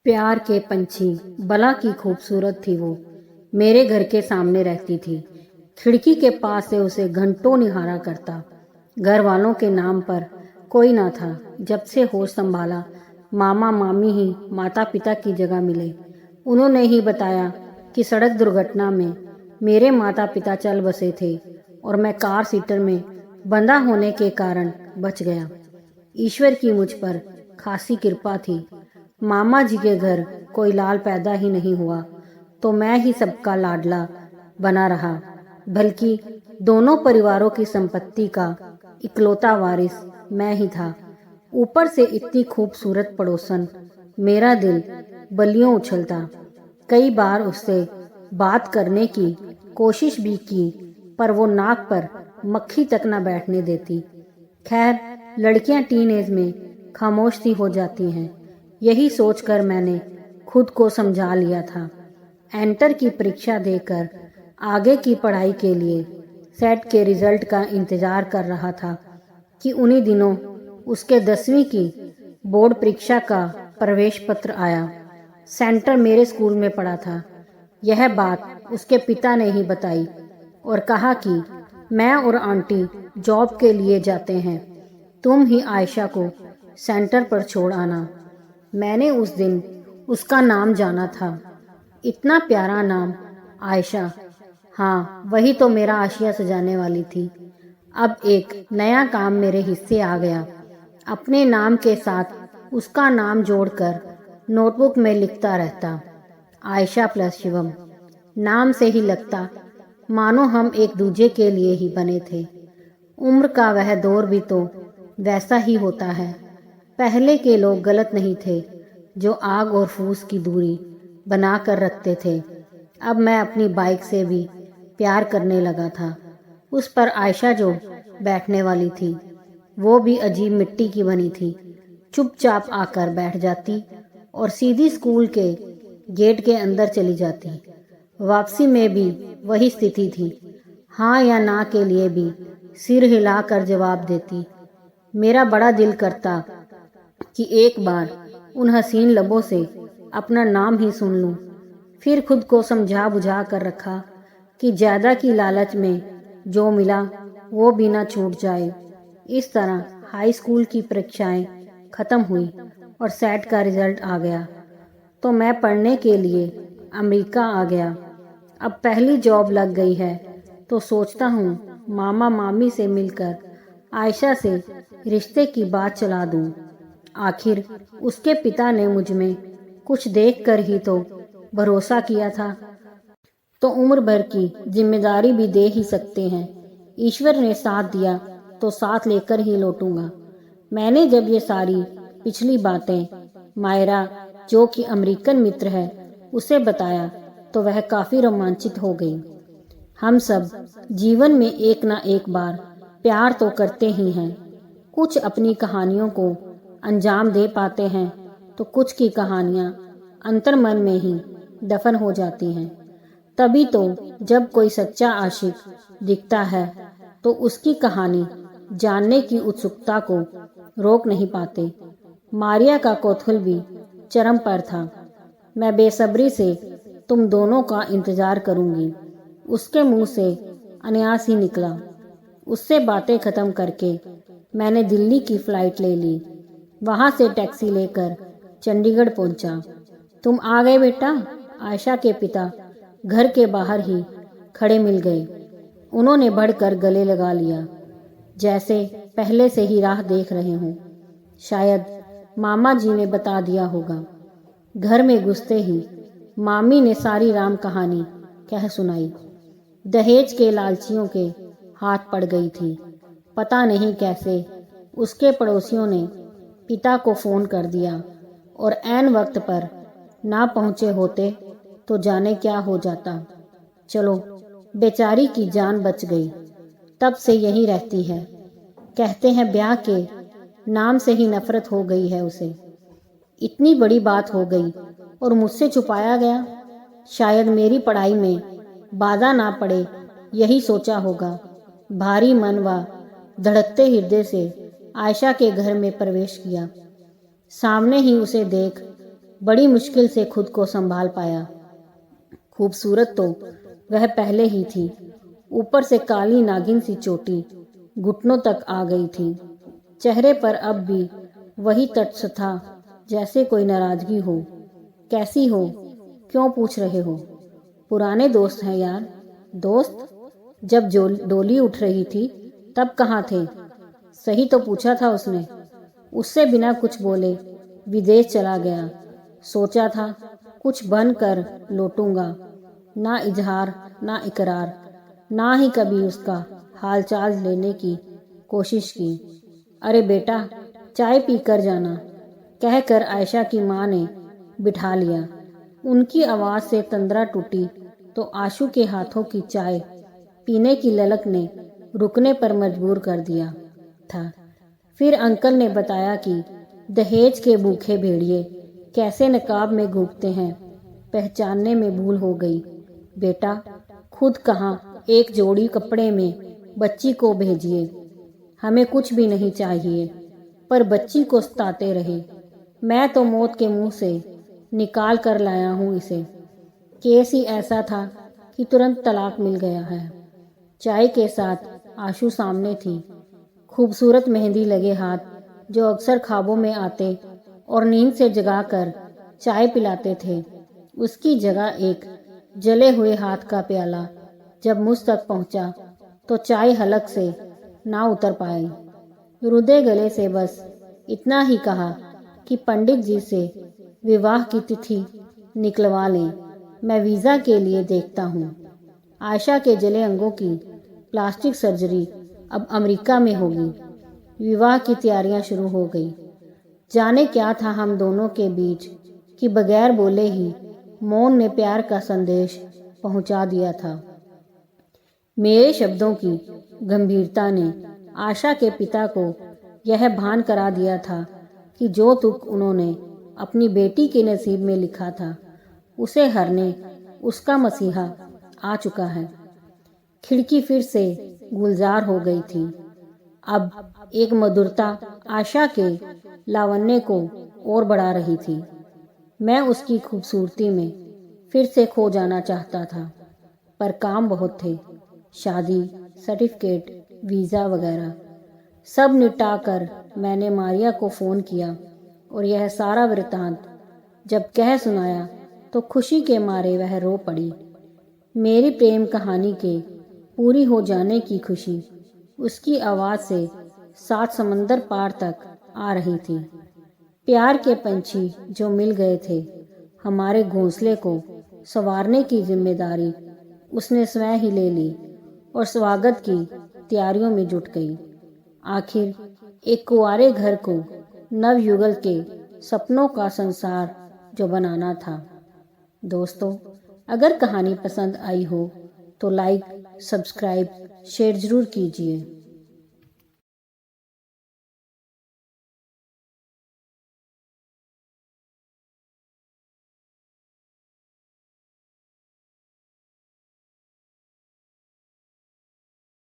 प्यार के पंछी, भला की खूबसूरत थी वो। मेरे घर के सामने रहती थी। खिड़की के पास से उसे घंटों निहारा करता। घर वालों के नाम पर कोई ना था। जब से होश संभाला, मामा मामी ही माता पिता की जगह मिले। उन्होंने ही बताया कि सड़क दुर्घटना में मेरे माता पिता चल बसे थे और मैं कार सीटर में बंधा होने के कारण बच गया। ईश्वर की मुझ पर खासी कृपा थी। मामा जी के घर कोई लाल पैदा ही नहीं हुआ तो मैं ही सबका लाडला बना रहा, बल्कि दोनों परिवारों की संपत्ति का इकलौता वारिस मैं ही था। ऊपर से इतनी खूबसूरत पड़ोसन, मेरा दिल बलियों उछलता। कई बार उससे बात करने की कोशिश भी की, पर वो नाक पर मक्खी तक न बैठने देती। खैर, लड़कियां टीनेज में खामोश सी हो जाती हैं, यही सोचकर मैंने खुद को समझा लिया था। एंटर की परीक्षा देकर आगे की पढ़ाई के लिए सेट के रिजल्ट का इंतजार कर रहा था कि उन्हीं दिनों उसके 10वीं की बोर्ड परीक्षा का प्रवेश पत्र आया। सेंटर मेरे स्कूल में पड़ा था। यह बात उसके पिता ने ही बताई और कहा कि मैं और आंटी जॉब के लिए जाते हैं, तुम ही आयशा को सेंटर पर छोड़ आना। मैंने उस दिन उसका नाम जाना था। इतना प्यारा नाम, आयशा। हाँ, वही तो मेरा आशिया सजाने वाली थी। अब एक नया काम मेरे हिस्से आ गया। अपने नाम के साथ उसका नाम जोड़कर नोटबुक में लिखता रहता, आयशा प्लस शिवम। नाम से ही लगता मानो हम एक दूजे के लिए ही बने थे। उम्र का वह दौर भी तो वैसा ही होता है। पहले के लोग गलत नहीं थे जो आग और फूस की दूरी बना कर रखते थे। अब मैं अपनी बाइक से भी प्यार करने लगा था। उस पर आयशा जो बैठने वाली थी, वो भी अजीब मिट्टी की बनी थी। चुपचाप आकर बैठ जाती और सीधी स्कूल के गेट के अंदर चली जाती। वापसी में भी वही स्थिति थी। हाँ या ना के लिए भी सिर हिलाकर जवाब देती। मेरा बड़ा दिल करता कि एक बार उन हसीन लबों से अपना नाम ही सुन लूं। फिर खुद को समझा बुझा कर रखा कि ज्यादा की लालच में जो मिला वो भी ना छूट जाए। इस तरह हाई स्कूल की परीक्षाएं खत्म हुई और सेट का रिजल्ट आ गया तो मैं पढ़ने के लिए अमेरिका आ गया। अब पहली जॉब लग गई है तो सोचता हूँ मामा मामी से मिलकर आयशा से रिश्ते की बात चला दूं। आखिर उसके पिता ने मुझ में कुछ देखकर ही तो भरोसा किया था, तो उम्र भर की जिम्मेदारी भी दे ही सकते हैं। ईश्वर ने साथ दिया तो साथ लेकर ही लौटूंगा। मैंने जब ये सारी पिछली बातें मायरा, जो कि अमेरिकन मित्र है, उसे बताया तो वह काफी रोमांचित हो गई। हम सब जीवन में एक ना एक बार प्यार तो करते ही हैं। कुछ अपनी कहानियों को अंजाम दे पाते हैं तो कुछ की कहानियां अंतर्मन में ही दफन हो जाती हैं। तभी तो जब कोई सच्चा आशिक दिखता है तो उसकी कहानी जानने की उत्सुकता को रोक नहीं पाते। मारिया का कौतूहल भी चरम पर था। मैं बेसब्री से तुम दोनों का इंतजार करूंगी, उसके मुंह से अनायास ही निकला। उससे बातें खत्म करके मैंने दिल्ली की फ्लाइट ले ली। वहां से टैक्सी लेकर चंडीगढ़ पहुंचा। तुम आ गए बेटा, आयशा के पिता घर के बाहर ही खड़े मिल गए। उन्होंने बढ़कर गले लगा लिया, जैसे पहले से ही राह देख रहे हों। शायद मामा जी ने बता दिया होगा। घर में घुसते ही मामी ने सारी राम कहानी कह सुनाई। दहेज के लालचियों के हाथ पड़ गई थी। पता नहीं कैसे उसके पड़ोसियों ने पिता को फोन कर दिया और ऐन वक्त पर ना पहुंचे होते तो जाने क्या हो जाता। चलो, बेचारी की जान बच गई। तब से यहीं रहती है। कहते हैं ब्याह के नाम से ही नफरत हो गई है उसे। इतनी बड़ी बात हो गई और मुझसे छुपाया गया। शायद मेरी पढ़ाई में बाधा ना पड़े, यही सोचा होगा। भारी मन व धड़कते हृदय से आयशा के घर में प्रवेश किया। सामने ही उसे देख बड़ी मुश्किल से खुद को संभाल पाया। खूबसूरत तो वह पहले ही थी, ऊपर से काली नागिन सी चोटी घुटनों तक आ गई थी। चेहरे पर अब भी वही तटस्थ था, जैसे कोई नाराजगी हो। कैसी हो? क्यों पूछ रहे हो? पुराने दोस्त हैं यार। दोस्त? जब डोली उठ रही थी तब कहाँ थे? सही तो पूछा था उसने। उससे बिना कुछ बोले विदेश चला गया। सोचा था कुछ बन कर लौटूंगा। ना इजहार, ना इकरार, ना ही कभी उसका हालचाल लेने की कोशिश की। अरे बेटा, चाय पी कर जाना, कहकर आयशा की माँ ने बिठा लिया। उनकी आवाज़ से तंद्रा टूटी तो आशु के हाथों की चाय पीने की ललक ने रुकने पर मजबूर कर दिया था। फिर अंकल ने बताया कि दहेज के भूखे भेड़िए कैसे नकाब में घूमते हैं, पहचानने में भूल हो गई। बेटा, खुद कहाँ एक जोड़ी कपड़े में बच्ची को भेजिए। हमें कुछ भी नहीं चाहिए, पर बच्ची को सताते रहे। मैं तो मौत के मुंह से निकाल कर लाया हूँ इसे। केस ही ऐसा था कि तुरंत तलाक मिल गया है। चाय के साथ आशु सामने थी। खूबसूरत मेहंदी लगे हाथ जो अक्सर ख्वाबों में आते और नींद से जगाकर चाय पिलाते थे। उसकी जगह एक जले हुए हाथ का प्याला जब मुझ तक पहुंचा तो चाय हलक से ना उतर पाई। रुदे गले से बस इतना ही कहा कि पंडित जी से विवाह की तिथि निकलवा लें, मैं वीज़ा के लिए देखता हूँ। आयशा के जले अंगों की प्लास्टिक सर्जरी अब अमेरिका में होगी। विवाह की तैयारियां शुरू हो गई। जाने क्या था हम दोनों के बीच कि बगैर बोले ही मौन ने प्यार का संदेश पहुंचा दिया था। मेरे शब्दों की गंभीरता ने आशा के पिता को यह भान करा दिया था कि जो दुख उन्होंने अपनी बेटी के नसीब में लिखा था उसे हरने उसका मसीहा आ चुका है। खिड़की फिर से गुलजार हो गई थी। अब एक मधुरता आशा के लावण्य को और बढ़ा रही थी। मैं उसकी खूबसूरती में फिर से खो जाना चाहता था, पर काम बहुत थे। शादी, सर्टिफिकेट, वीज़ा वगैरह सब निपटा कर मैंने मारिया को फ़ोन किया और यह सारा वृतांत जब कह सुनाया तो खुशी के मारे वह रो पड़ी। मेरी प्रेम कहानी के पूरी हो जाने की खुशी उसकी आवाज़ से 7 समंदर पार तक आ रही थी। प्यार के पंछी जो मिल गए थे, हमारे घोंसले को संवारने की जिम्मेदारी उसने स्वयं ही ले ली और स्वागत की तैयारियों में जुट गई। आखिर एक कुंवारे घर को नवयुगल के सपनों का संसार जो बनाना था। दोस्तों, अगर कहानी पसंद आई हो तो लाइक, सब्सक्राइब, शेयर जरूर कीजिए।